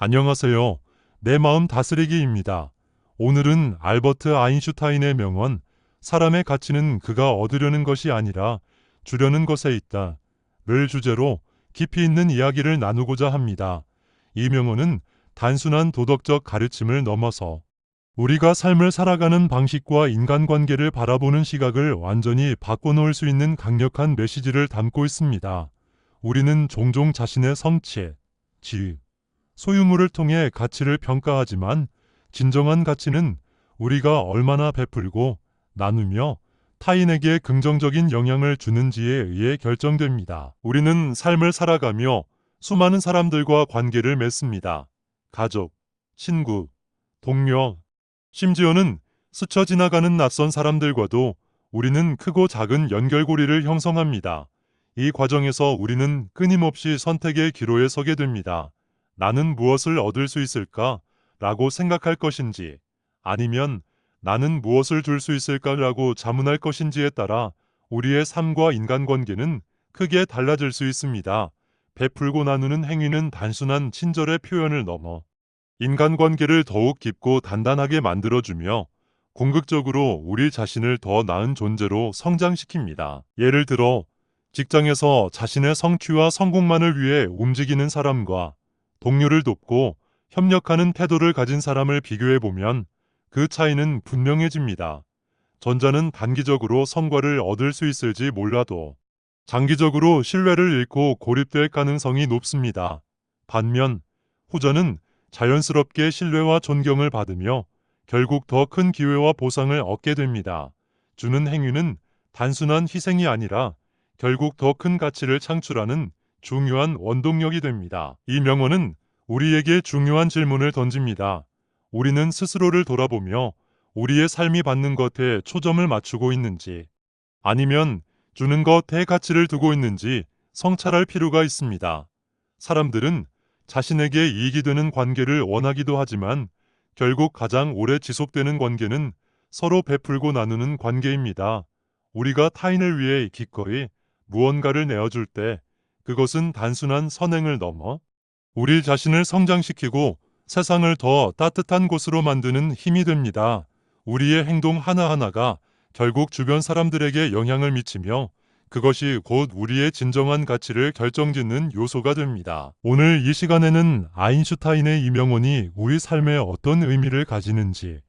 안녕하세요. 내 마음 다스리기입니다. 오늘은 알버트 아인슈타인의 명언, 사람의 가치는 그가 얻으려는 것이 아니라 주려는 것에 있다. 를 주제로 깊이 있는 이야기를 나누고자 합니다. 이 명언은 단순한 도덕적 가르침을 넘어서 우리가 삶을 살아가는 방식과 인간관계를 바라보는 시각을 완전히 바꿔놓을 수 있는 강력한 메시지를 담고 있습니다. 우리는 종종 자신의 성취, 지위, 소유물을 통해 가치를 평가하지만 진정한 가치는 우리가 얼마나 베풀고 나누며 타인에게 긍정적인 영향을 주는지에 의해 결정됩니다. 우리는 삶을 살아가며 수많은 사람들과 관계를 맺습니다. 가족, 친구, 동료, 심지어는 스쳐 지나가는 낯선 사람들과도 우리는 크고 작은 연결고리를 형성합니다. 이 과정에서 우리는 끊임없이 선택의 기로에 서게 됩니다. 나는 무엇을 얻을 수 있을까? 라고 생각할 것인지, 아니면 나는 무엇을 줄 수 있을까? 라고 자문할 것인지에 따라 우리의 삶과 인간관계는 크게 달라질 수 있습니다. 베풀고 나누는 행위는 단순한 친절의 표현을 넘어 인간관계를 더욱 깊고 단단하게 만들어주며 궁극적으로 우리 자신을 더 나은 존재로 성장시킵니다. 예를 들어 직장에서 자신의 성취와 성공만을 위해 움직이는 사람과 동료를 돕고 협력하는 태도를 가진 사람을 비교해보면 그 차이는 분명해집니다. 전자는 단기적으로 성과를 얻을 수 있을지 몰라도 장기적으로 신뢰를 잃고 고립될 가능성이 높습니다. 반면 후자는 자연스럽게 신뢰와 존경을 받으며 결국 더 큰 기회와 보상을 얻게 됩니다. 주는 행위는 단순한 희생이 아니라 결국 더 큰 가치를 창출하는 중요한 원동력이 됩니다. 이 명언은 우리에게 중요한 질문을 던집니다. 우리는 스스로를 돌아보며 우리의 삶이 받는 것에 초점을 맞추고 있는지, 아니면 주는 것에 가치를 두고 있는지 성찰할 필요가 있습니다. 사람들은 자신에게 이익이 되는 관계를 원하기도 하지만 결국 가장 오래 지속되는 관계는 서로 베풀고 나누는 관계입니다. 우리가 타인을 위해 기꺼이 무언가를 내어줄 때 그것은 단순한 선행을 넘어 우리 자신을 성장시키고 세상을 더 따뜻한 곳으로 만드는 힘이 됩니다. 우리의 행동 하나하나가 결국 주변 사람들에게 영향을 미치며 그것이 곧 우리의 진정한 가치를 결정짓는 요소가 됩니다. 오늘 이 시간에는 아인슈타인의 이 명언이 우리 삶에 어떤 의미를 가지는지,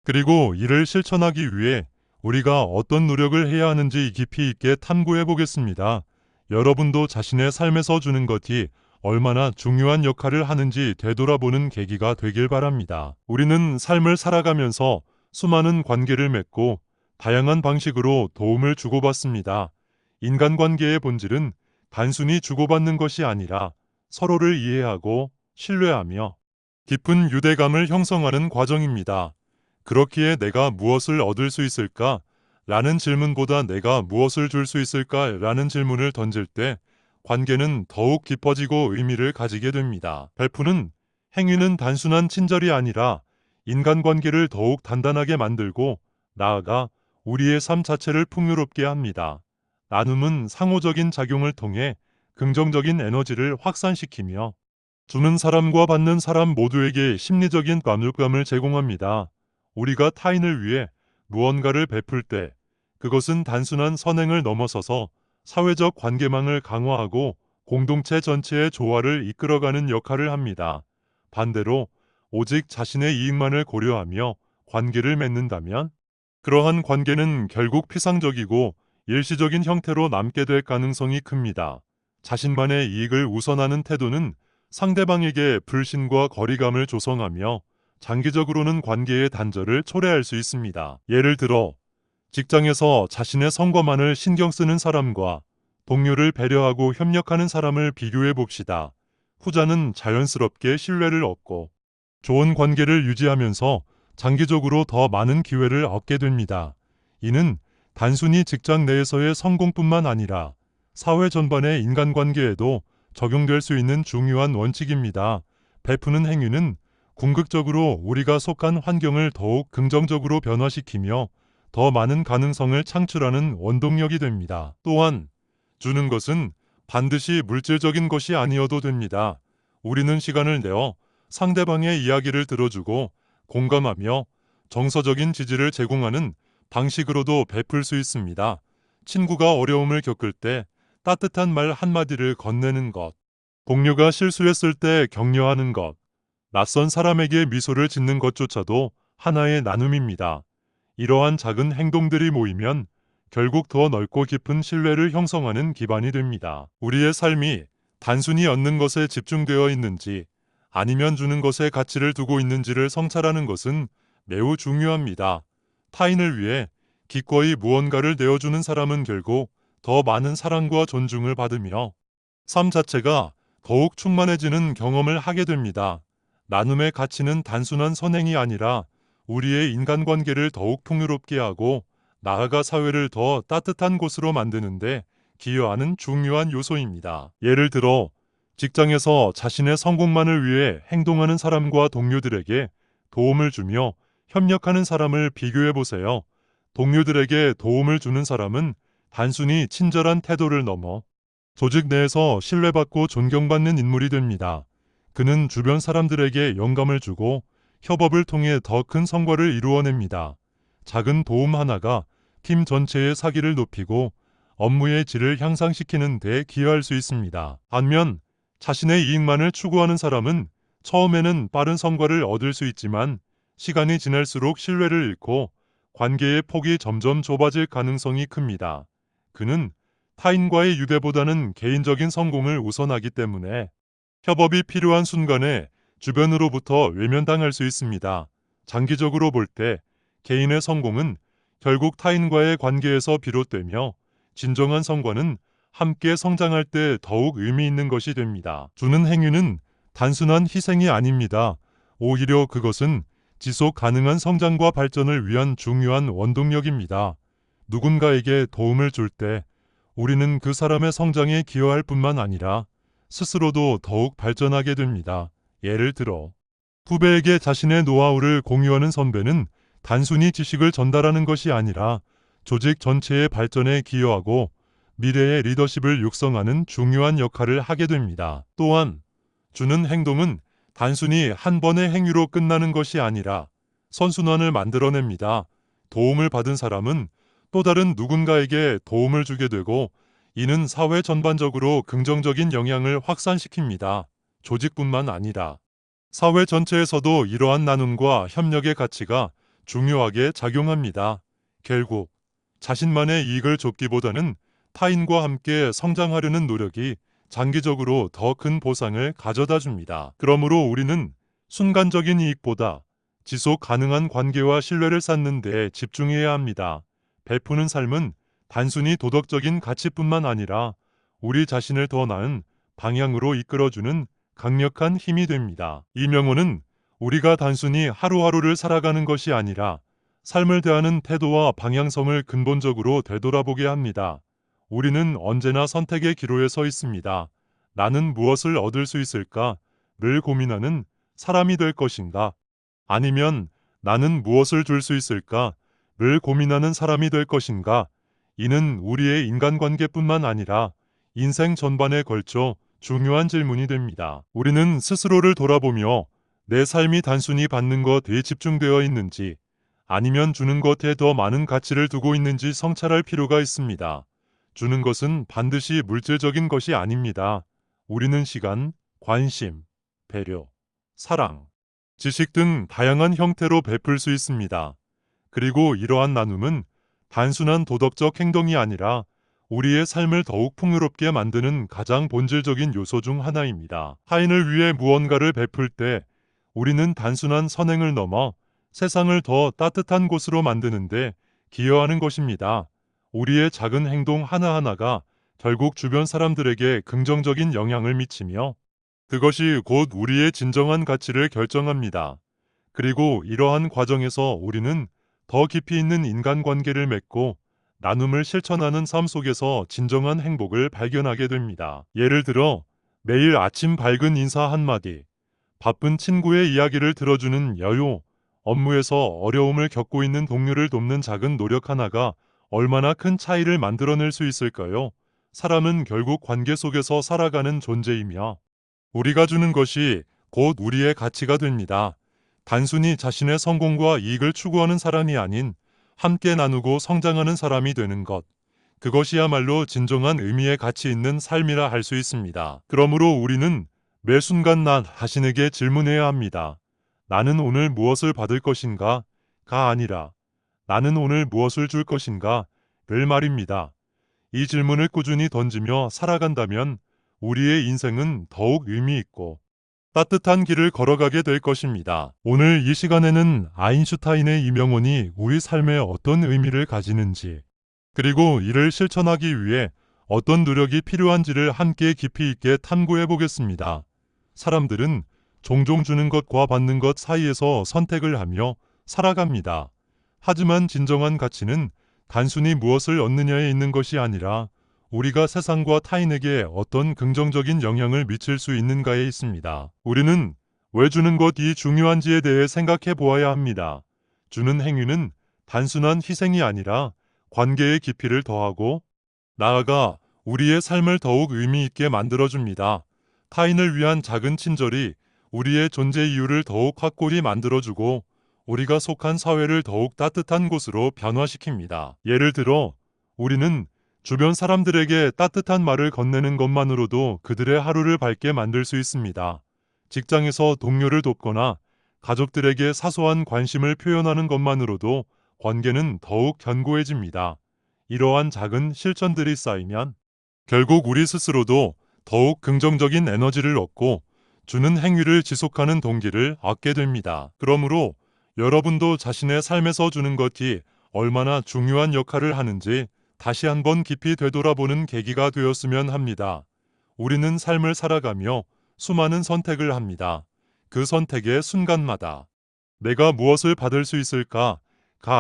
그리고 이를 실천하기 위해 우리가 어떤 노력을 해야 하는지 깊이 있게 탐구해 보겠습니다. 여러분도 자신의 삶에서 주는 것이 얼마나 중요한 역할을 하는지 되돌아보는 계기가 되길 바랍니다. 우리는 삶을 살아가면서 수많은 관계를 맺고 다양한 방식으로 도움을 주고받습니다. 인간관계의 본질은 단순히 주고받는 것이 아니라 서로를 이해하고 신뢰하며 깊은 유대감을 형성하는 과정입니다. 그렇기에 내가 무엇을 얻을 수 있을까? 라는 질문보다 내가 무엇을 줄 수 있을까? 라는 질문을 던질 때 관계는 더욱 깊어지고 의미를 가지게 됩니다. 베푸는 행위는 단순한 친절이 아니라 인간관계를 더욱 단단하게 만들고 나아가 우리의 삶 자체를 풍요롭게 합니다. 나눔은 상호적인 작용을 통해 긍정적인 에너지를 확산시키며 주는 사람과 받는 사람 모두에게 심리적인 만족감을 제공합니다. 우리가 타인을 위해 무언가를 베풀 때 그것은 단순한 선행을 넘어서서 사회적 관계망을 강화하고 공동체 전체의 조화를 이끌어가는 역할을 합니다. 반대로 오직 자신의 이익만을 고려하며 관계를 맺는다면 그러한 관계는 결국 피상적이고 일시적인 형태로 남게 될 가능성이 큽니다. 자신만의 이익을 우선하는 태도는 상대방에게 불신과 거리감을 조성하며 장기적으로는 관계의 단절을 초래할 수 있습니다. 예를 들어 직장에서 자신의 성과만을 신경 쓰는 사람과 동료를 배려하고 협력하는 사람을 비교해 봅시다. 후자는 자연스럽게 신뢰를 얻고 좋은 관계를 유지하면서 장기적으로 더 많은 기회를 얻게 됩니다. 이는 단순히 직장 내에서의 성공뿐만 아니라 사회 전반의 인간관계에도 적용될 수 있는 중요한 원칙입니다. 베푸는 행위는 궁극적으로 우리가 속한 환경을 더욱 긍정적으로 변화시키며 더 많은 가능성을 창출하는 원동력이 됩니다. 또한 주는 것은 반드시 물질적인 것이 아니어도 됩니다. 우리는 시간을 내어 상대방의 이야기를 들어주고 공감하며 정서적인 지지를 제공하는 방식으로도 베풀 수 있습니다. 친구가 어려움을 겪을 때 따뜻한 말 한마디를 건네는 것, 동료가 실수했을 때 격려하는 것, 낯선 사람에게 미소를 짓는 것조차도 하나의 나눔입니다. 이러한 작은 행동들이 모이면 결국 더 넓고 깊은 신뢰를 형성하는 기반이 됩니다. 우리의 삶이 단순히 얻는 것에 집중되어 있는지 아니면 주는 것에 가치를 두고 있는지를 성찰하는 것은 매우 중요합니다. 타인을 위해 기꺼이 무언가를 내어주는 사람은 결국 더 많은 사랑과 존중을 받으며 삶 자체가 더욱 충만해지는 경험을 하게 됩니다. 나눔의 가치는 단순한 선행이 아니라 우리의 인간관계를 더욱 풍요롭게 하고 나아가 사회를 더 따뜻한 곳으로 만드는데 기여하는 중요한 요소입니다. 예를 들어 직장에서 자신의 성공만을 위해 행동하는 사람과 동료들에게 도움을 주며 협력하는 사람을 비교해 보세요. 동료들에게 도움을 주는 사람은 단순히 친절한 태도를 넘어 조직 내에서 신뢰받고 존경받는 인물이 됩니다. 그는 주변 사람들에게 영감을 주고 협업을 통해 더 큰 성과를 이루어냅니다. 작은 도움 하나가 팀 전체의 사기를 높이고 업무의 질을 향상시키는 데 기여할 수 있습니다. 반면 자신의 이익만을 추구하는 사람은 처음에는 빠른 성과를 얻을 수 있지만 시간이 지날수록 신뢰를 잃고 관계의 폭이 점점 좁아질 가능성이 큽니다. 그는 타인과의 유대보다는 개인적인 성공을 우선하기 때문에 협업이 필요한 순간에 주변으로부터 외면당할 수 있습니다. 장기적으로 볼 때 개인의 성공은 결국 타인과의 관계에서 비롯되며 진정한 성과는 함께 성장할 때 더욱 의미 있는 것이 됩니다. 주는 행위는 단순한 희생이 아닙니다. 오히려 그것은 지속 가능한 성장과 발전을 위한 중요한 원동력입니다. 누군가에게 도움을 줄 때 우리는 그 사람의 성장에 기여할 뿐만 아니라 스스로도 더욱 발전하게 됩니다. 예를 들어 후배에게 자신의 노하우를 공유하는 선배는 단순히 지식을 전달하는 것이 아니라 조직 전체의 발전에 기여하고 미래의 리더십을 육성하는 중요한 역할을 하게 됩니다. 또한 주는 행동은 단순히 한 번의 행위로 끝나는 것이 아니라 선순환을 만들어냅니다. 도움을 받은 사람은 또 다른 누군가에게 도움을 주게 되고 이는 사회 전반적으로 긍정적인 영향을 확산시킵니다. 조직뿐만 아니라 사회 전체에서도 이러한 나눔과 협력의 가치가 중요하게 작용합니다. 결국 자신만의 이익을 좁기보다는 타인과 함께 성장하려는 노력이 장기적으로 더 큰 보상을 가져다 줍니다. 그러므로 우리는 순간적인 이익보다 지속 가능한 관계와 신뢰를 쌓는 데 집중해야 합니다. 베푸는 삶은 단순히 도덕적인 가치뿐만 아니라 우리 자신을 더 나은 방향으로 이끌어주는 강력한 힘이 됩니다. 이 명언은 우리가 단순히 하루하루를 살아가는 것이 아니라 삶을 대하는 태도와 방향성을 근본적으로 되돌아보게 합니다. 우리는 언제나 선택의 기로에 서 있습니다. 나는 무엇을 얻을 수 있을까?를 고민하는 사람이 될 것인가? 아니면 나는 무엇을 줄 수 있을까?를 고민하는 사람이 될 것인가? 이는 우리의 인간관계뿐만 아니라 인생 전반에 걸쳐 중요한 질문이 됩니다. 우리는 스스로를 돌아보며 내 삶이 단순히 받는 것에 집중되어 있는지 아니면 주는 것에 더 많은 가치를 두고 있는지 성찰할 필요가 있습니다. 주는 것은 반드시 물질적인 것이 아닙니다. 우리는 시간, 관심, 배려, 사랑, 지식 등 다양한 형태로 베풀 수 있습니다. 그리고 이러한 나눔은 단순한 도덕적 행동이 아니라 우리의 삶을 더욱 풍요롭게 만드는 가장 본질적인 요소 중 하나입니다. 타인을 위해 무언가를 베풀 때 우리는 단순한 선행을 넘어 세상을 더 따뜻한 곳으로 만드는데 기여하는 것입니다. 우리의 작은 행동 하나하나가 결국 주변 사람들에게 긍정적인 영향을 미치며 그것이 곧 우리의 진정한 가치를 결정합니다. 그리고 이러한 과정에서 우리는 더 깊이 있는 인간관계를 맺고 나눔을 실천하는 삶 속에서 진정한 행복을 발견하게 됩니다. 예를 들어 매일 아침 밝은 인사 한마디, 바쁜 친구의 이야기를 들어주는 여유, 업무에서 어려움을 겪고 있는 동료를 돕는 작은 노력 하나가 얼마나 큰 차이를 만들어낼 수 있을까요? 사람은 결국 관계 속에서 살아가는 존재이며 우리가 주는 것이 곧 우리의 가치가 됩니다. 단순히 자신의 성공과 이익을 추구하는 사람이 아닌 함께 나누고 성장하는 사람이 되는 것. 그것이야말로 진정한 의미의 가치 있는 삶이라 할 수 있습니다. 그러므로 우리는 매 순간 나 자신에게 질문해야 합니다. 나는 오늘 무엇을 받을 것인가? 가 아니라 나는 오늘 무엇을 줄 것인가? 를 말입니다. 이 질문을 꾸준히 던지며 살아간다면 우리의 인생은 더욱 의미 있고 따뜻한 길을 걸어가게 될 것입니다. 오늘 이 시간에는 아인슈타인의 이 명언이 우리 삶에 어떤 의미를 가지는지, 그리고 이를 실천하기 위해 어떤 노력이 필요한지를 함께 깊이 있게 탐구해 보겠습니다. 사람들은 종종 주는 것과 받는 것 사이에서 선택을 하며 살아갑니다. 하지만 진정한 가치는 단순히 무엇을 얻느냐에 있는 것이 아니라 우리가 세상과 타인에게 어떤 긍정적인 영향을 미칠 수 있는가에 있습니다. 우리는 왜 주는 것이 중요한지에 대해 생각해 보아야 합니다. 주는 행위는 단순한 희생이 아니라 관계의 깊이를 더하고 나아가 우리의 삶을 더욱 의미 있게 만들어줍니다. 타인을 위한 작은 친절이 우리의 존재 이유를 더욱 확고히 만들어주고 우리가 속한 사회를 더욱 따뜻한 곳으로 변화시킵니다. 예를 들어 우리는 주변 사람들에게 따뜻한 말을 건네는 것만으로도 그들의 하루를 밝게 만들 수 있습니다. 직장에서 동료를 돕거나 가족들에게 사소한 관심을 표현하는 것만으로도 관계는 더욱 견고해집니다. 이러한 작은 실천들이 쌓이면 결국 우리 스스로도 더욱 긍정적인 에너지를 얻고 주는 행위를 지속하는 동기를 얻게 됩니다. 그러므로 여러분도 자신의 삶에서 주는 것이 얼마나 중요한 역할을 하는지 다시 한번 깊이 되돌아보는 계기가 되었으면 합니다. 우리는 삶을 살아가며 수많은 선택을 합니다. 그 선택의 순간마다 내가 무엇을 받을 수 있을까가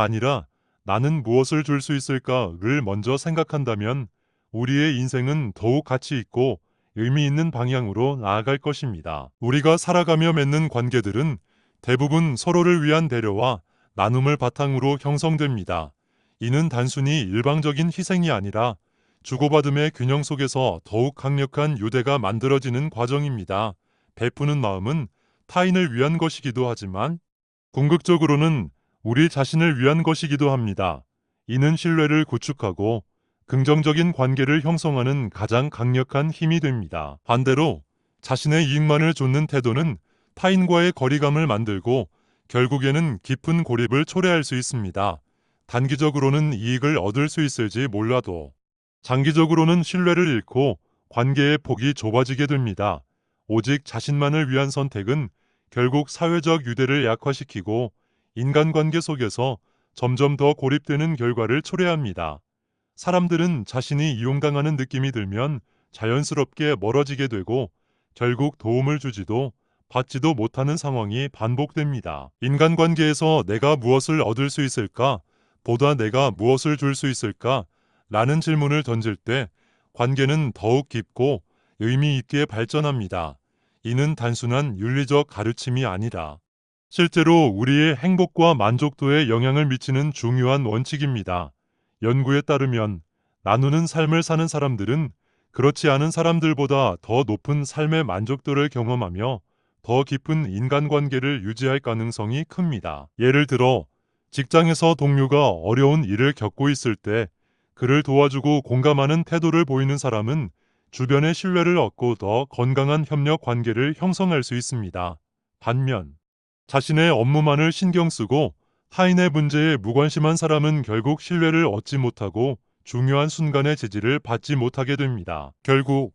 아니라 나는 무엇을 줄 수 있을까를 먼저 생각한다면 우리의 인생은 더욱 가치 있고 의미 있는 방향으로 나아갈 것입니다. 우리가 살아가며 맺는 관계들은 대부분 서로를 위한 배려와 나눔을 바탕으로 형성됩니다. 이는 단순히 일방적인 희생이 아니라 주고받음의 균형 속에서 더욱 강력한 유대가 만들어지는 과정입니다. 베푸는 마음은 타인을 위한 것이기도 하지만 궁극적으로는 우리 자신을 위한 것이기도 합니다. 이는 신뢰를 구축하고 긍정적인 관계를 형성하는 가장 강력한 힘이 됩니다. 반대로 자신의 이익만을 좇는 태도는 타인과의 거리감을 만들고 결국에는 깊은 고립을 초래할 수 있습니다. 단기적으로는 이익을 얻을 수 있을지 몰라도 장기적으로는 신뢰를 잃고 관계의 폭이 좁아지게 됩니다. 오직 자신만을 위한 선택은 결국 사회적 유대를 약화시키고 인간관계 속에서 점점 더 고립되는 결과를 초래합니다. 사람들은 자신이 이용당하는 느낌이 들면 자연스럽게 멀어지게 되고 결국 도움을 주지도 받지도 못하는 상황이 반복됩니다. 인간관계에서 내가 무엇을 얻을 수 있을까? 보다 내가 무엇을 줄 수 있을까? 라는 질문을 던질 때 관계는 더욱 깊고 의미 있게 발전합니다. 이는 단순한 윤리적 가르침이 아니라 실제로 우리의 행복과 만족도에 영향을 미치는 중요한 원칙입니다. 연구에 따르면 나누는 삶을 사는 사람들은 그렇지 않은 사람들보다 더 높은 삶의 만족도를 경험하며 더 깊은 인간관계를 유지할 가능성이 큽니다. 예를 들어 직장에서 동료가 어려운 일을 겪고 있을 때 그를 도와주고 공감하는 태도를 보이는 사람은 주변의 신뢰를 얻고 더 건강한 협력 관계를 형성할 수 있습니다. 반면 자신의 업무만을 신경 쓰고 타인의 문제에 무관심한 사람은 결국 신뢰를 얻지 못하고 중요한 순간의 지지를 받지 못하게 됩니다. 결국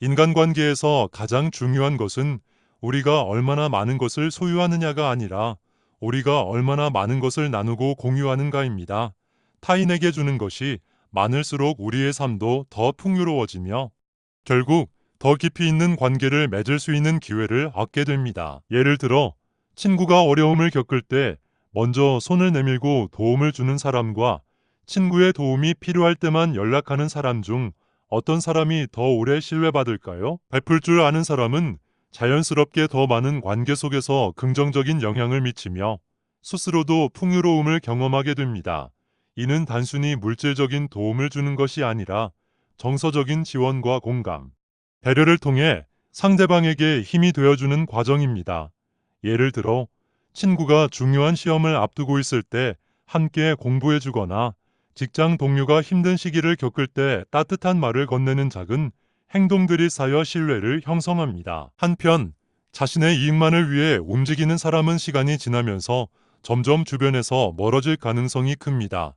인간관계에서 가장 중요한 것은 우리가 얼마나 많은 것을 소유하느냐가 아니라 우리가 얼마나 많은 것을 나누고 공유하는가입니다. 타인에게 주는 것이 많을수록 우리의 삶도 더 풍요로워지며 결국 더 깊이 있는 관계를 맺을 수 있는 기회를 얻게 됩니다. 예를 들어 친구가 어려움을 겪을 때 먼저 손을 내밀고 도움을 주는 사람과 친구의 도움이 필요할 때만 연락하는 사람 중 어떤 사람이 더 오래 신뢰받을까요? 베풀 줄 아는 사람은 자연스럽게 더 많은 관계 속에서 긍정적인 영향을 미치며 스스로도 풍요로움을 경험하게 됩니다. 이는 단순히 물질적인 도움을 주는 것이 아니라 정서적인 지원과 공감, 배려를 통해 상대방에게 힘이 되어주는 과정입니다. 예를 들어 친구가 중요한 시험을 앞두고 있을 때 함께 공부해주거나 직장 동료가 힘든 시기를 겪을 때 따뜻한 말을 건네는 작은 행동들이 쌓여 신뢰를 형성합니다. 한편 자신의 이익만을 위해 움직이는 사람은 시간이 지나면서 점점 주변에서 멀어질 가능성이 큽니다.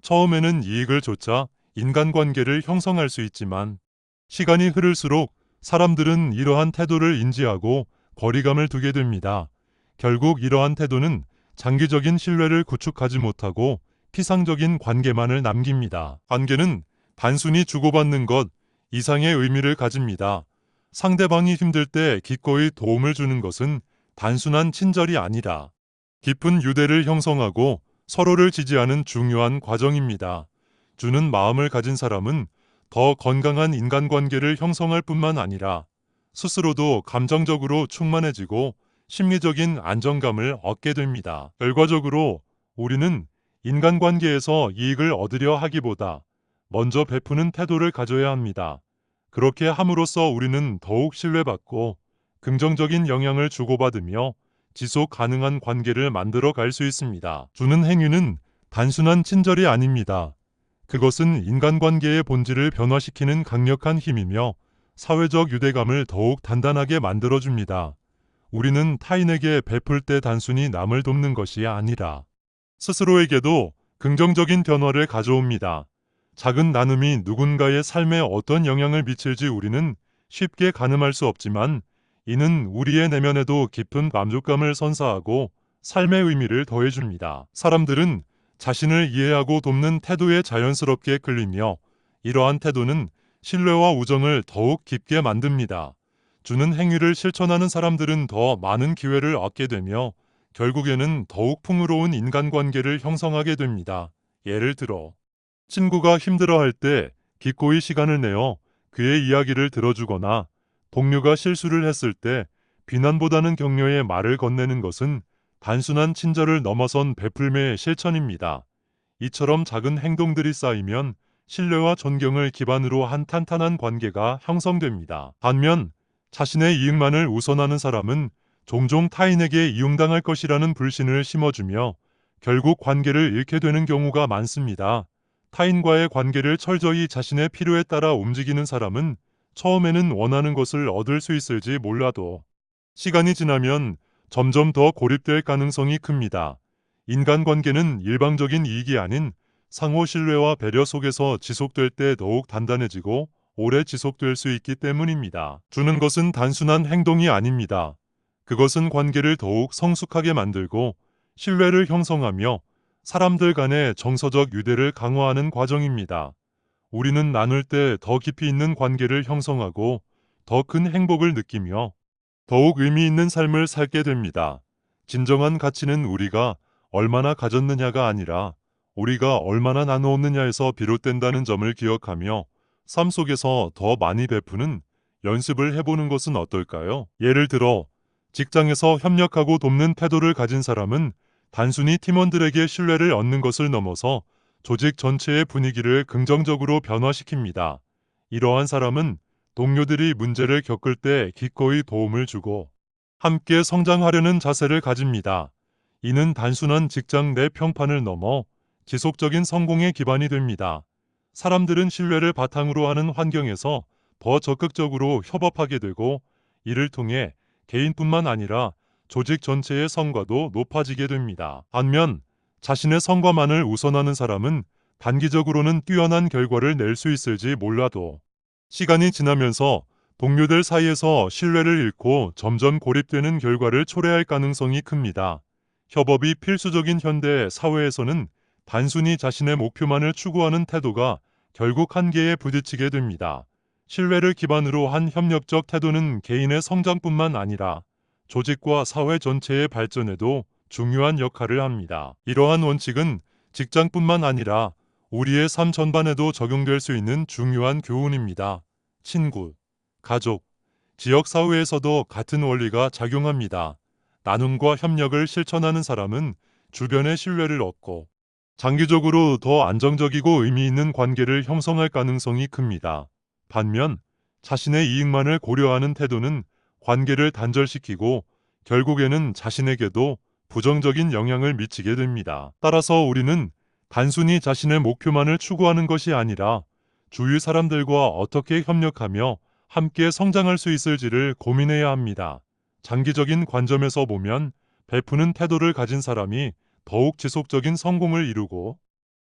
처음에는 이익을 좇아 인간관계를 형성할 수 있지만 시간이 흐를수록 사람들은 이러한 태도를 인지하고 거리감을 두게 됩니다. 결국 이러한 태도는 장기적인 신뢰를 구축하지 못하고 피상적인 관계만을 남깁니다. 관계는 단순히 주고받는 것 이상의 의미를 가집니다. 상대방이 힘들 때 기꺼이 도움을 주는 것은 단순한 친절이 아니라 깊은 유대를 형성하고 서로를 지지하는 중요한 과정입니다. 주는 마음을 가진 사람은 더 건강한 인간관계를 형성할 뿐만 아니라 스스로도 감정적으로 충만해지고 심리적인 안정감을 얻게 됩니다. 결과적으로 우리는 인간관계에서 이익을 얻으려 하기보다 먼저 베푸는 태도를 가져야 합니다. 그렇게 함으로써 우리는 더욱 신뢰받고 긍정적인 영향을 주고받으며 지속 가능한 관계를 만들어 갈 수 있습니다. 주는 행위는 단순한 친절이 아닙니다. 그것은 인간관계의 본질을 변화시키는 강력한 힘이며 사회적 유대감을 더욱 단단하게 만들어줍니다. 우리는 타인에게 베풀 때 단순히 남을 돕는 것이 아니라 스스로에게도 긍정적인 변화를 가져옵니다. 작은 나눔이 누군가의 삶에 어떤 영향을 미칠지 우리는 쉽게 가늠할 수 없지만 이는 우리의 내면에도 깊은 만족감을 선사하고 삶의 의미를 더해줍니다. 사람들은 자신을 이해하고 돕는 태도에 자연스럽게 끌리며 이러한 태도는 신뢰와 우정을 더욱 깊게 만듭니다. 주는 행위를 실천하는 사람들은 더 많은 기회를 얻게 되며 결국에는 더욱 풍요로운 인간관계를 형성하게 됩니다. 예를 들어 친구가 힘들어할 때 기꺼이 시간을 내어 그의 이야기를 들어주거나 동료가 실수를 했을 때 비난보다는 격려의 말을 건네는 것은 단순한 친절을 넘어선 베풀매의 실천입니다. 이처럼 작은 행동들이 쌓이면 신뢰와 존경을 기반으로 한 탄탄한 관계가 형성됩니다. 반면 자신의 이익만을 우선하는 사람은 종종 타인에게 이용당할 것이라는 불신을 심어주며 결국 관계를 잃게 되는 경우가 많습니다. 타인과의 관계를 철저히 자신의 필요에 따라 움직이는 사람은 처음에는 원하는 것을 얻을 수 있을지 몰라도 시간이 지나면 점점 더 고립될 가능성이 큽니다. 인간관계는 일방적인 이익이 아닌 상호 신뢰와 배려 속에서 지속될 때 더욱 단단해지고 오래 지속될 수 있기 때문입니다. 주는 것은 단순한 행동이 아닙니다. 그것은 관계를 더욱 성숙하게 만들고 신뢰를 형성하며 사람들 간의 정서적 유대를 강화하는 과정입니다. 우리는 나눌 때 더 깊이 있는 관계를 형성하고 더 큰 행복을 느끼며 더욱 의미 있는 삶을 살게 됩니다. 진정한 가치는 우리가 얼마나 가졌느냐가 아니라 우리가 얼마나 나누었느냐에서 비롯된다는 점을 기억하며 삶 속에서 더 많이 베푸는 연습을 해보는 것은 어떨까요? 예를 들어 직장에서 협력하고 돕는 태도를 가진 사람은 단순히 팀원들에게 신뢰를 얻는 것을 넘어서 조직 전체의 분위기를 긍정적으로 변화시킵니다. 이러한 사람은 동료들이 문제를 겪을 때 기꺼이 도움을 주고 함께 성장하려는 자세를 가집니다. 이는 단순한 직장 내 평판을 넘어 지속적인 성공의 기반이 됩니다. 사람들은 신뢰를 바탕으로 하는 환경에서 더 적극적으로 협업하게 되고 이를 통해 개인뿐만 아니라 조직 전체의 성과도 높아지게 됩니다. 반면 자신의 성과만을 우선하는 사람은 단기적으로는 뛰어난 결과를 낼 수 있을지 몰라도 시간이 지나면서 동료들 사이에서 신뢰를 잃고 점점 고립되는 결과를 초래할 가능성이 큽니다. 협업이 필수적인 현대 사회에서는 단순히 자신의 목표만을 추구하는 태도가 결국 한계에 부딪히게 됩니다. 신뢰를 기반으로 한 협력적 태도는 개인의 성장뿐만 아니라 조직과 사회 전체의 발전에도 중요한 역할을 합니다. 이러한 원칙은 직장뿐만 아니라 우리의 삶 전반에도 적용될 수 있는 중요한 교훈입니다. 친구, 가족, 지역사회에서도 같은 원리가 작용합니다. 나눔과 협력을 실천하는 사람은 주변의 신뢰를 얻고 장기적으로 더 안정적이고 의미 있는 관계를 형성할 가능성이 큽니다. 반면 자신의 이익만을 고려하는 태도는 관계를 단절시키고 결국에는 자신에게도 부정적인 영향을 미치게 됩니다. 따라서 우리는 단순히 자신의 목표만을 추구하는 것이 아니라 주위 사람들과 어떻게 협력하며 함께 성장할 수 있을지를 고민해야 합니다. 장기적인 관점에서 보면 베푸는 태도를 가진 사람이 더욱 지속적인 성공을 이루고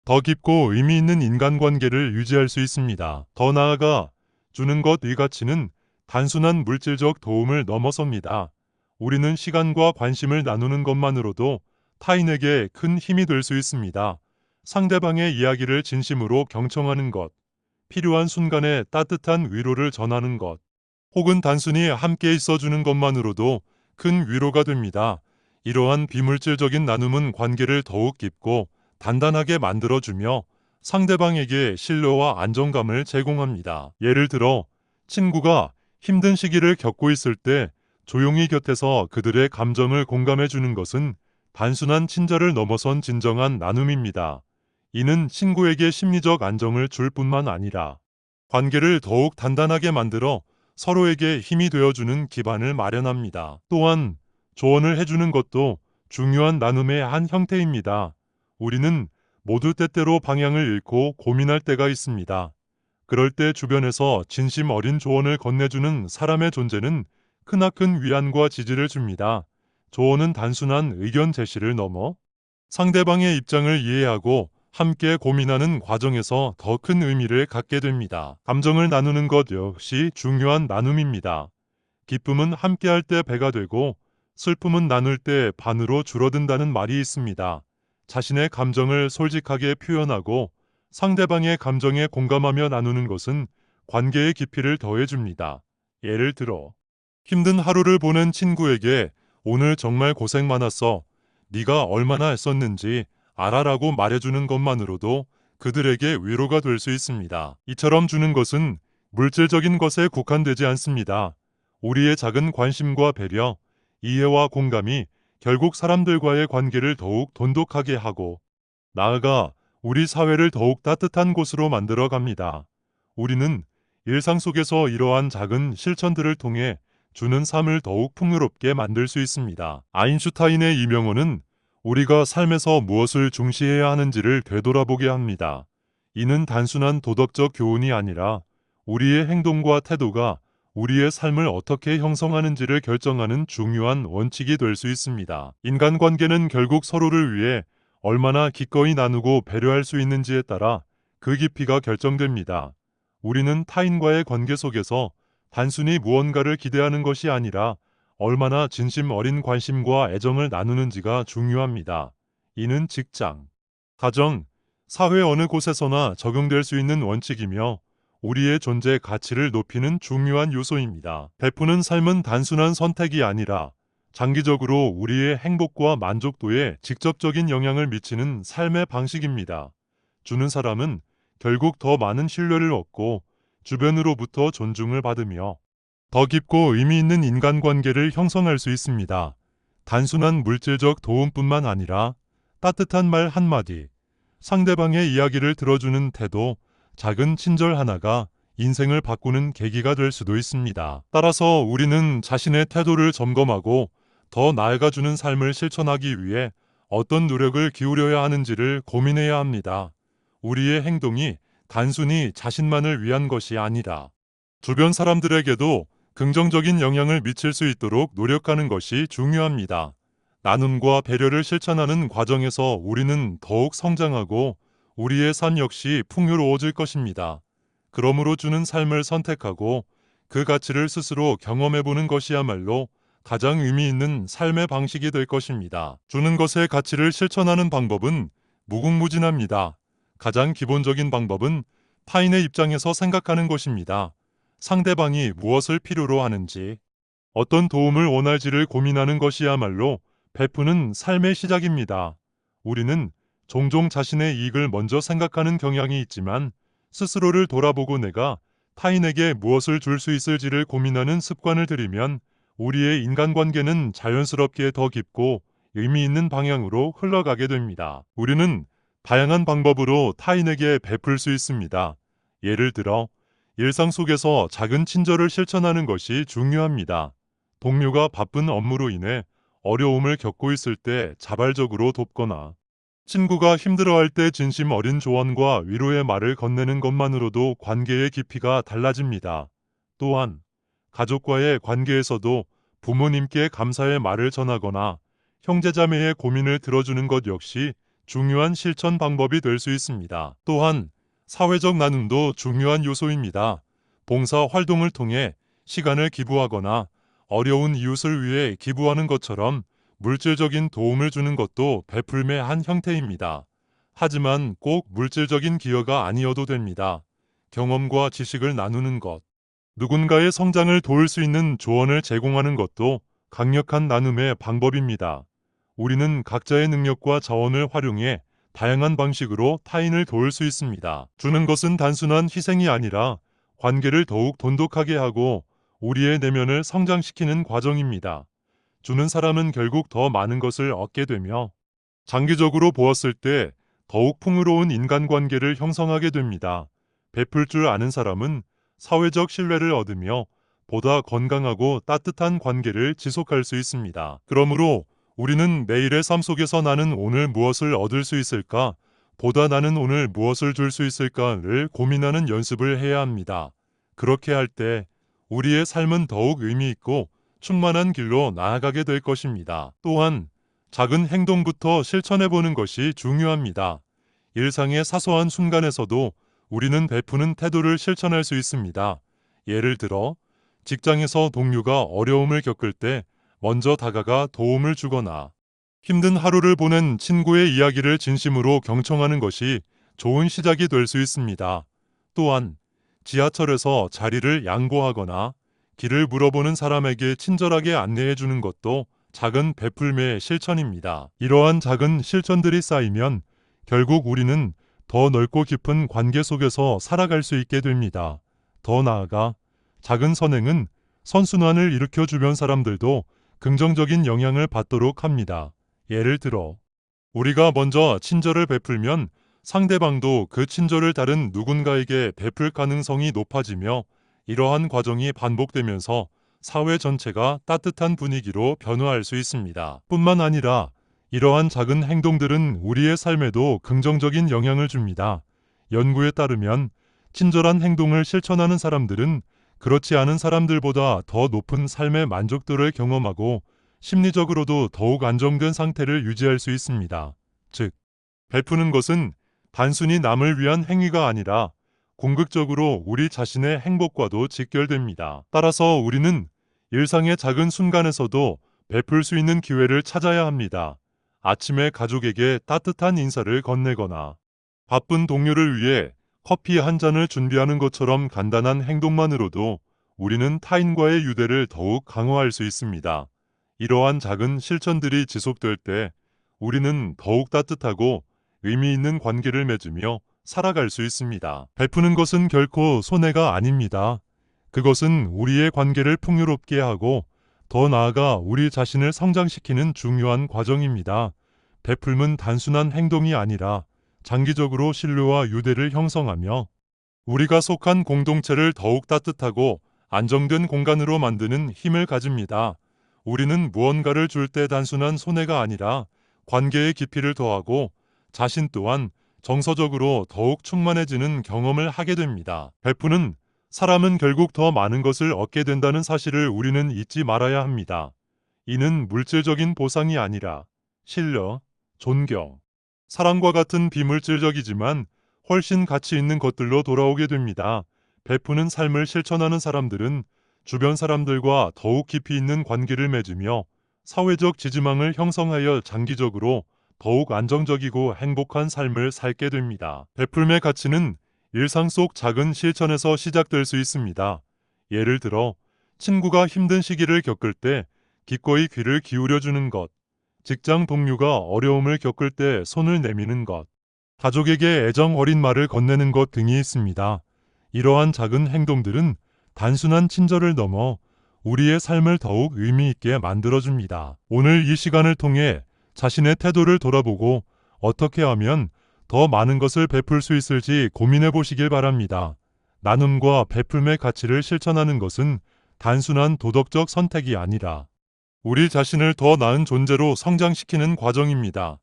더 깊고 의미 있는 인간관계를 유지할 수 있습니다. 더 나아가 주는 것의 가치는 단순한 물질적 도움을 넘어섭니다. 우리는 시간과 관심을 나누는 것만으로도 타인에게 큰 힘이 될 수 있습니다. 상대방의 이야기를 진심으로 경청하는 것, 필요한 순간에 따뜻한 위로를 전하는 것, 혹은 단순히 함께 있어주는 것만으로도 큰 위로가 됩니다. 이러한 비물질적인 나눔은 관계를 더욱 깊고 단단하게 만들어주며 상대방에게 신뢰와 안정감을 제공합니다. 예를 들어 친구가 힘든 시기를 겪고 있을 때 조용히 곁에서 그들의 감정을 공감해 주는 것은 단순한 친절을 넘어선 진정한 나눔입니다. 이는 친구에게 심리적 안정을 줄 뿐만 아니라 관계를 더욱 단단하게 만들어 서로에게 힘이 되어주는 기반을 마련합니다. 또한 조언을 해주는 것도 중요한 나눔의 한 형태입니다. 우리는 모두 때때로 방향을 잃고 고민할 때가 있습니다. 그럴 때 주변에서 진심 어린 조언을 건네주는 사람의 존재는 크나큰 위안과 지지를 줍니다. 조언은 단순한 의견 제시를 넘어 상대방의 입장을 이해하고 함께 고민하는 과정에서 더 큰 의미를 갖게 됩니다. 감정을 나누는 것 역시 중요한 나눔입니다. 기쁨은 함께할 때 배가 되고 슬픔은 나눌 때 반으로 줄어든다는 말이 있습니다. 자신의 감정을 솔직하게 표현하고 상대방의 감정에 공감하며 나누는 것은 관계의 깊이를 더해줍니다. 예를 들어 힘든 하루를 보낸 친구에게 오늘 정말 고생 많았어. 네가 얼마나 애썼는지 알아라고 말해주는 것만으로도 그들에게 위로가 될 수 있습니다. 이처럼 주는 것은 물질적인 것에 국한되지 않습니다. 우리의 작은 관심과 배려, 이해와 공감이 결국 사람들과의 관계를 더욱 돈독하게 하고 나아가 우리 사회를 더욱 따뜻한 곳으로 만들어 갑니다. 우리는 일상 속에서 이러한 작은 실천들을 통해 주는 삶을 더욱 풍요롭게 만들 수 있습니다. 아인슈타인의 이 명언은 우리가 삶에서 무엇을 중시해야 하는지를 되돌아보게 합니다. 이는 단순한 도덕적 교훈이 아니라 우리의 행동과 태도가 우리의 삶을 어떻게 형성하는지를 결정하는 중요한 원칙이 될 수 있습니다. 인간관계는 결국 서로를 위해 얼마나 기꺼이 나누고 배려할 수 있는지에 따라 그 깊이가 결정됩니다. 우리는 타인과의 관계 속에서 단순히 무언가를 기대하는 것이 아니라 얼마나 진심 어린 관심과 애정을 나누는지가 중요합니다. 이는 직장, 가정, 사회 어느 곳에서나 적용될 수 있는 원칙이며 우리의 존재 가치를 높이는 중요한 요소입니다. 베푸는 삶은 단순한 선택이 아니라 장기적으로 우리의 행복과 만족도에 직접적인 영향을 미치는 삶의 방식입니다. 주는 사람은 결국 더 많은 신뢰를 얻고 주변으로부터 존중을 받으며 더 깊고 의미 있는 인간관계를 형성할 수 있습니다. 단순한 물질적 도움뿐만 아니라 따뜻한 말 한마디, 상대방의 이야기를 들어주는 태도, 작은 친절 하나가 인생을 바꾸는 계기가 될 수도 있습니다. 따라서 우리는 자신의 태도를 점검하고 더 나아가주는 삶을 실천하기 위해 어떤 노력을 기울여야 하는지를 고민해야 합니다. 우리의 행동이 단순히 자신만을 위한 것이 아니라 주변 사람들에게도 긍정적인 영향을 미칠 수 있도록 노력하는 것이 중요합니다. 나눔과 배려를 실천하는 과정에서 우리는 더욱 성장하고 우리의 삶 역시 풍요로워질 것입니다. 그러므로 주는 삶을 선택하고 그 가치를 스스로 경험해보는 것이야말로 가장 의미 있는 삶의 방식이 될 것입니다. 주는 것의 가치를 실천하는 방법은 무궁무진합니다. 가장 기본적인 방법은 타인의 입장에서 생각하는 것입니다. 상대방이 무엇을 필요로 하는지, 어떤 도움을 원할지를 고민하는 것이야말로 베푸는 삶의 시작입니다. 우리는 종종 자신의 이익을 먼저 생각하는 경향이 있지만 스스로를 돌아보고 내가 타인에게 무엇을 줄 수 있을지를 고민하는 습관을 들이면 우리의 인간관계는 자연스럽게 더 깊고 의미 있는 방향으로 흘러가게 됩니다. 우리는 다양한 방법으로 타인에게 베풀 수 있습니다. 예를 들어 일상 속에서 작은 친절을 실천하는 것이 중요합니다. 동료가 바쁜 업무로 인해 어려움을 겪고 있을 때 자발적으로 돕거나 친구가 힘들어할 때 진심 어린 조언과 위로의 말을 건네는 것만으로도 관계의 깊이가 달라집니다. 또한 가족과의 관계에서도 부모님께 감사의 말을 전하거나 형제자매의 고민을 들어주는 것 역시 중요한 실천 방법이 될 수 있습니다. 또한 사회적 나눔도 중요한 요소입니다. 봉사 활동을 통해 시간을 기부하거나 어려운 이웃을 위해 기부하는 것처럼 물질적인 도움을 주는 것도 베풀매의 한 형태입니다. 하지만 꼭 물질적인 기여가 아니어도 됩니다. 경험과 지식을 나누는 것, 누군가의 성장을 도울 수 있는 조언을 제공하는 것도 강력한 나눔의 방법입니다. 우리는 각자의 능력과 자원을 활용해 다양한 방식으로 타인을 도울 수 있습니다. 주는 것은 단순한 희생이 아니라 관계를 더욱 돈독하게 하고 우리의 내면을 성장시키는 과정입니다. 주는 사람은 결국 더 많은 것을 얻게 되며 장기적으로 보았을 때 더욱 풍요로운 인간관계를 형성하게 됩니다. 베풀 줄 아는 사람은 사회적 신뢰를 얻으며 보다 건강하고 따뜻한 관계를 지속할 수 있습니다. 그러므로 우리는 매일의 삶 속에서 나는 오늘 무엇을 얻을 수 있을까? 보다 나는 오늘 무엇을 줄 수 있을까를 고민하는 연습을 해야 합니다. 그렇게 할 때 우리의 삶은 더욱 의미 있고 충만한 길로 나아가게 될 것입니다. 또한 작은 행동부터 실천해 보는 것이 중요합니다. 일상의 사소한 순간에서도 우리는 베푸는 태도를 실천할 수 있습니다. 예를 들어 직장에서 동료가 어려움을 겪을 때 먼저 다가가 도움을 주거나 힘든 하루를 보낸 친구의 이야기를 진심으로 경청하는 것이 좋은 시작이 될 수 있습니다. 또한 지하철에서 자리를 양보하거나 길을 물어보는 사람에게 친절하게 안내해 주는 것도 작은 베풀매의 실천입니다. 이러한 작은 실천들이 쌓이면 결국 우리는 더 넓고 깊은 관계 속에서 살아갈 수 있게 됩니다. 더 나아가 작은 선행은 선순환을 일으켜 주변 사람들도 긍정적인 영향을 받도록 합니다. 예를 들어 우리가 먼저 친절을 베풀면 상대방도 그 친절을 다른 누군가에게 베풀 가능성이 높아지며 이러한 과정이 반복되면서 사회 전체가 따뜻한 분위기로 변화할 수 있습니다. 뿐만 아니라 이러한 작은 행동들은 우리의 삶에도 긍정적인 영향을 줍니다. 연구에 따르면 친절한 행동을 실천하는 사람들은 그렇지 않은 사람들보다 더 높은 삶의 만족도를 경험하고 심리적으로도 더욱 안정된 상태를 유지할 수 있습니다. 즉, 베푸는 것은 단순히 남을 위한 행위가 아니라 궁극적으로 우리 자신의 행복과도 직결됩니다. 따라서 우리는 일상의 작은 순간에서도 베풀 수 있는 기회를 찾아야 합니다. 아침에 가족에게 따뜻한 인사를 건네거나 바쁜 동료를 위해 커피 한 잔을 준비하는 것처럼 간단한 행동만으로도 우리는 타인과의 유대를 더욱 강화할 수 있습니다. 이러한 작은 실천들이 지속될 때 우리는 더욱 따뜻하고 의미 있는 관계를 맺으며 살아갈 수 있습니다. 베푸는 것은 결코 손해가 아닙니다. 그것은 우리의 관계를 풍요롭게 하고 더 나아가 우리 자신을 성장시키는 중요한 과정입니다. 베풀면 단순한 행동이 아니라 장기적으로 신뢰와 유대를 형성하며 우리가 속한 공동체를 더욱 따뜻하고 안정된 공간으로 만드는 힘을 가집니다. 우리는 무언가를 줄 때 단순한 손해가 아니라 관계의 깊이를 더하고 자신 또한 정서적으로 더욱 충만해지는 경험을 하게 됩니다. 베푸는 사람은 결국 더 많은 것을 얻게 된다는 사실을 우리는 잊지 말아야 합니다. 이는 물질적인 보상이 아니라 신뢰, 존경, 사랑과 같은 비물질적이지만 훨씬 가치 있는 것들로 돌아오게 됩니다. 베푸는 삶을 실천하는 사람들은 주변 사람들과 더욱 깊이 있는 관계를 맺으며 사회적 지지망을 형성하여 장기적으로 더욱 안정적이고 행복한 삶을 살게 됩니다. 베풀매 가치는 일상 속 작은 실천에서 시작될 수 있습니다. 예를 들어 친구가 힘든 시기를 겪을 때 기꺼이 귀를 기울여주는 것, 직장 동료가 어려움을 겪을 때 손을 내미는 것, 가족에게 애정 어린 말을 건네는 것 등이 있습니다. 이러한 작은 행동들은 단순한 친절을 넘어 우리의 삶을 더욱 의미 있게 만들어줍니다. 오늘 이 시간을 통해 자신의 태도를 돌아보고 어떻게 하면 더 많은 것을 베풀 수 있을지 고민해 보시길 바랍니다. 나눔과 베풀매 가치를 실천하는 것은 단순한 도덕적 선택이 아니라 우리 자신을 더 나은 존재로 성장시키는 과정입니다.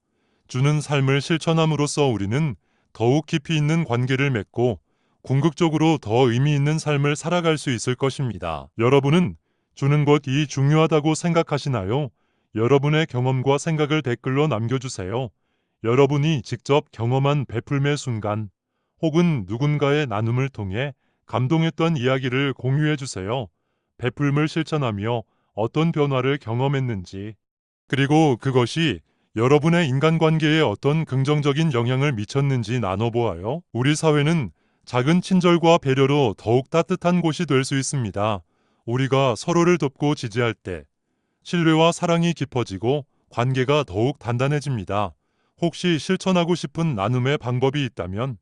주는 삶을 실천함으로써 우리는 더욱 깊이 있는 관계를 맺고 궁극적으로 더 의미 있는 삶을 살아갈 수 있을 것입니다. 여러분은 주는 것이 중요하다고 생각하시나요? 여러분의 경험과 생각을 댓글로 남겨주세요. 여러분이 직접 경험한 베풀매 순간 혹은 누군가의 나눔을 통해 감동했던 이야기를 공유해 주세요. 베풀음을 실천하며 어떤 변화를 경험했는지, 그리고 그것이 여러분의 인간관계에 어떤 긍정적인 영향을 미쳤는지 나눠보아요. 우리 사회는 작은 친절과 배려로 더욱 따뜻한 곳이 될 수 있습니다. 우리가 서로를 돕고 지지할 때 신뢰와 사랑이 깊어지고 관계가 더욱 단단해집니다. 혹시 실천하고 싶은 나눔의 방법이 있다면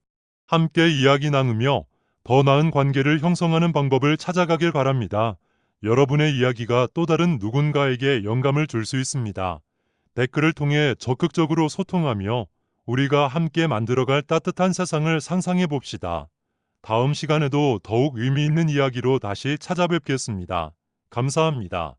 함께 이야기 나누며 더 나은 관계를 형성하는 방법을 찾아가길 바랍니다. 여러분의 이야기가 또 다른 누군가에게 영감을 줄 수 있습니다. 댓글을 통해 적극적으로 소통하며 우리가 함께 만들어갈 따뜻한 세상을 상상해 봅시다. 다음 시간에도 더욱 의미 있는 이야기로 다시 찾아뵙겠습니다. 감사합니다.